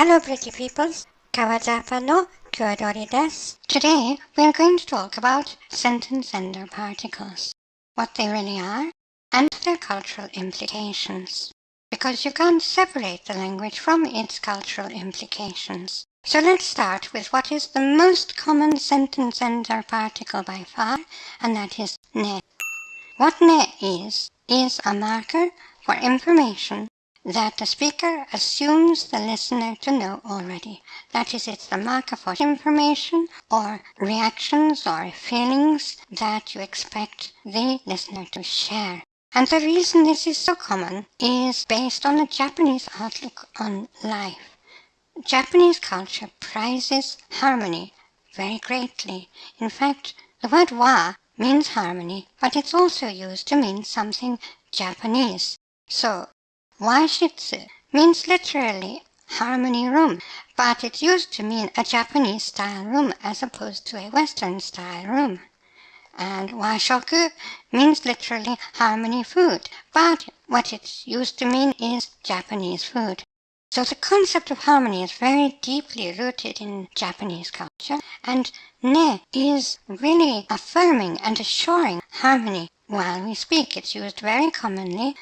Hello pretty peoples, KawaJapa no Dolly desu. Today we are going to talk about sentence ender particles, what they really are, and their cultural implications. Because you can't separate the language from its cultural implications. So let's start with what is the most common sentence ender particle by far, and that is ne. What ne is a marker for information that the speaker assumes the listener to know already. That is, it's the marker for information or reactions or feelings that you expect the listener to share. And the reason this is so common is based on a Japanese outlook on life. Japanese culture prizes harmony very greatly. In fact, the word wa means harmony, but it's also used to mean something Japanese. So, washitsu means literally harmony room, but it's used to mean a Japanese style room as opposed to a Western style room. And washoku means literally harmony food, but what it's used to mean is Japanese food. So the concept of harmony is very deeply rooted in Japanese culture, and ne is really affirming and assuring harmony while we speak. It's used very commonly.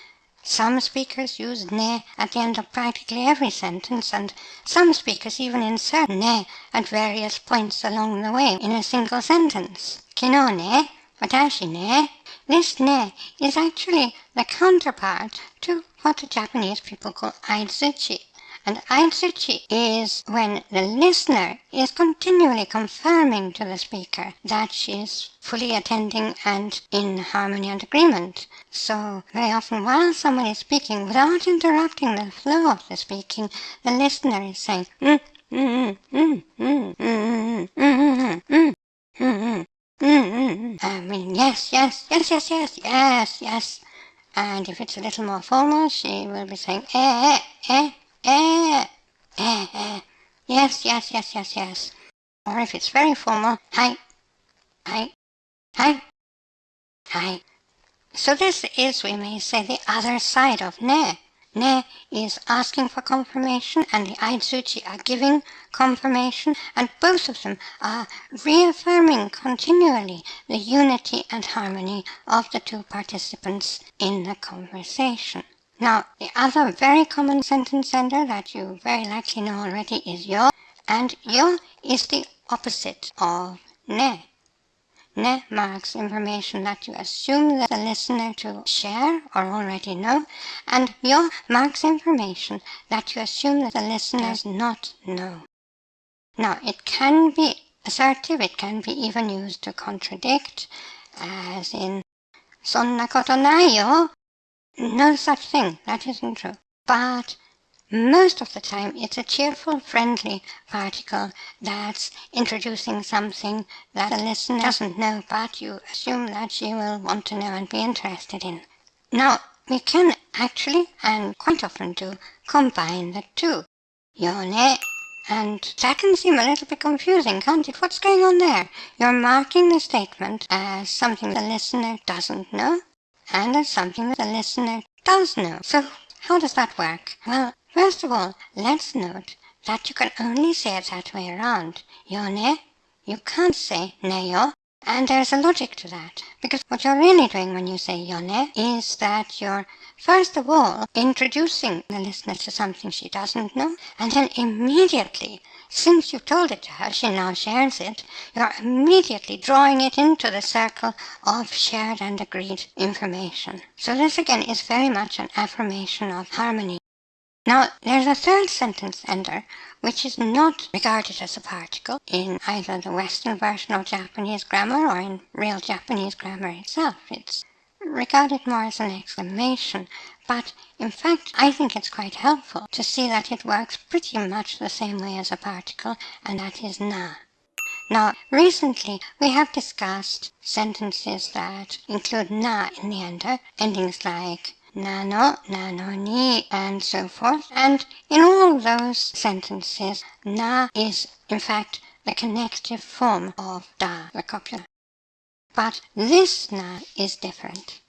Some speakers use ne at the end of practically every sentence, and some speakers even insert ne at various points along the way in a single sentence. Kino ne, watashi ne. This ne is actually the counterpart to what the Japanese people call aizuchi. And aizuchi is when the listener is continually confirming to the speaker that she is fully attending and in harmony and agreement. So very often while someone is speaking, without interrupting the flow of the speaking, the listener is saying, I mean, yes. And if it's a little more formal, she will be saying, yes. Or if it's very formal, hi. So this is, we may say, the other side of ne. Ne is asking for confirmation, and the aizuchi are giving confirmation, and both of them are reaffirming continually the unity and harmony of the two participants in the conversation. Now, the other very common sentence ender that you very likely know already is yo, and yo is the opposite of ne. Ne marks information that you assume the listener to share or already know, and yo marks information that you assume that the listener does not know. Now, it can be assertive, it can be even used to contradict, as in, そんなことないよ. No such thing, that isn't true. But most of the time, it's a cheerful, friendly particle that's introducing something that the listener doesn't know, but you assume that she will want to know and be interested in. Now, we can actually, and quite often do, combine the two. Yone. And that can seem a little bit confusing, can't it? What's going on there? You're marking the statement as something the listener doesn't know, and as something that the listener does know. So how does that work? Well, first of all, let's note that you can only say it that way around. Yone, you can't say neyo, and there's a logic to that. Because what you're really doing when you say yone is that you're, first of all, introducing the listener to something she doesn't know, and then immediately, since you've told it to her, she now shares it, you're immediately drawing it into the circle of shared and agreed information. So this again is very much an affirmation of harmony. Now, there's a third sentence ender, which is not regarded as a particle in either the Western version of Japanese grammar or in real Japanese grammar itself. It's regarded more as an exclamation, but in fact I think it's quite helpful to see that it works pretty much the same way as a particle, and that is na. Now, recently we have discussed sentences that include na in the ender, endings like nano, nano ni, and so forth, and in all those sentences, na is in fact the connective form of da, the copula. But this na is different.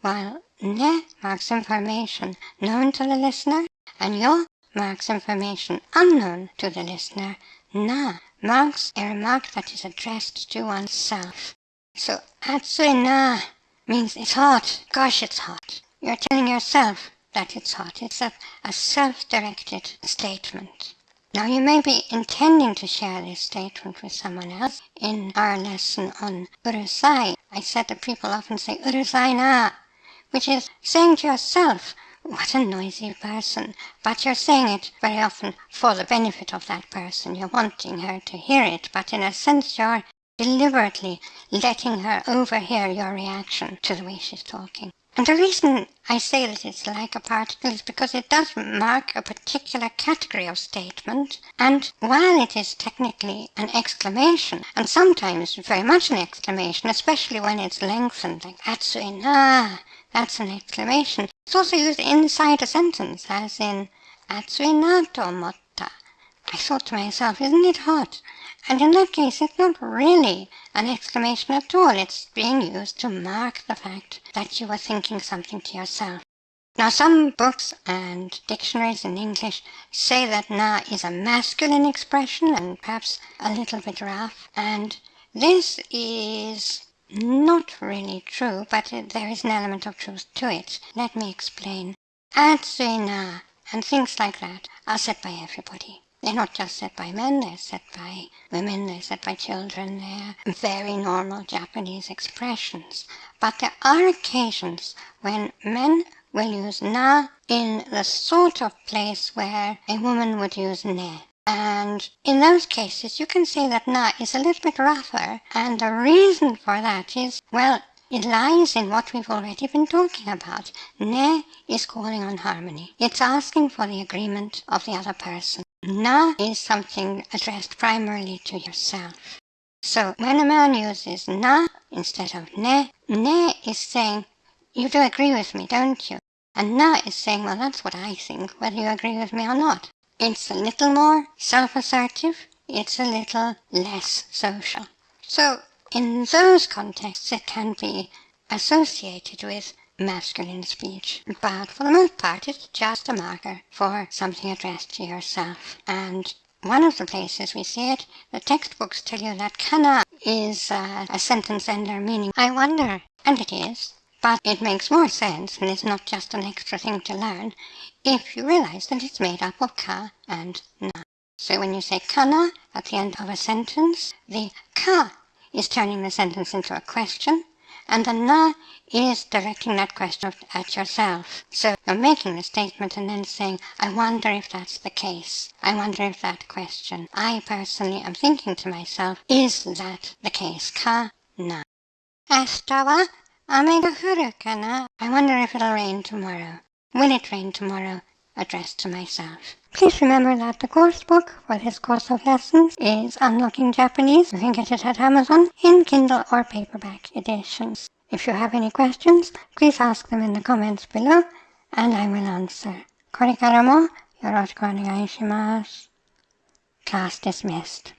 While ne marks information known to the listener, and yo marks information unknown to the listener. Na marks a remark that is addressed to oneself. So atsui na means it's hot. Gosh, it's hot. You're telling yourself that it's hot. It's a self-directed statement. Now you may be intending to share this statement with someone else. In our lesson on urusai, I said that people often say urusai na, which is saying to yourself, what a noisy person. But you're saying it very often for the benefit of that person. You're wanting her to hear it, but in a sense you're deliberately letting her overhear your reaction to the way she's talking. And the reason I say that it's like a particle is because it does mark a particular category of statement, and while it is technically an exclamation, and sometimes very much an exclamation, especially when it's lengthened, like atsui na, that's an exclamation, it's also used inside a sentence, as in atsui na to omotta. I thought to myself, isn't it hot? And in that case, it's not really an exclamation at all. It's being used to mark the fact that you were thinking something to yourself. Now, some books and dictionaries in English say that na is a masculine expression and perhaps a little bit rough. And this is not really true, but there is an element of truth to it. Let me explain. Atsui na and things like that are said by everybody. They're not just said by men, they're said by women, they're said by children, they're very normal Japanese expressions. But there are occasions when men will use na in the sort of place where a woman would use ne. And in those cases you can say that na is a little bit rougher, and the reason for that is, well, it lies in what we've already been talking about. Ne is calling on harmony. It's asking for the agreement of the other person. Na is something addressed primarily to yourself. So when a man uses na instead of ne is saying, you do agree with me, don't you? And na is saying, well, that's what I think, whether you agree with me or not. It's a little more self-assertive, it's a little less social. So in those contexts it can be associated with masculine speech, but for the most part it's just a marker for something addressed to yourself. And one of the places we see it, the textbooks tell you that kana is a sentence ender meaning I wonder, and it is, but it makes more sense and is not just an extra thing to learn if you realize that it's made up of ka and na. So when you say kana at the end of a sentence, the ka is turning the sentence into a question, and the na is directing that question at yourself. So you're making the statement and then saying, I wonder if that's the case. I wonder if that question I personally am thinking to myself, is that the case? Ka, na. Ashita wa ame ga furu kana? I wonder if it'll rain tomorrow. Will it rain tomorrow? Addressed to myself. Please remember that the course book for this course of lessons is Unlocking Japanese. You can get it at Amazon in Kindle or paperback editions. If you have any questions, please ask them in the comments below, and I will answer. Korekara mo yoroshiku onegai shimasu. Class dismissed.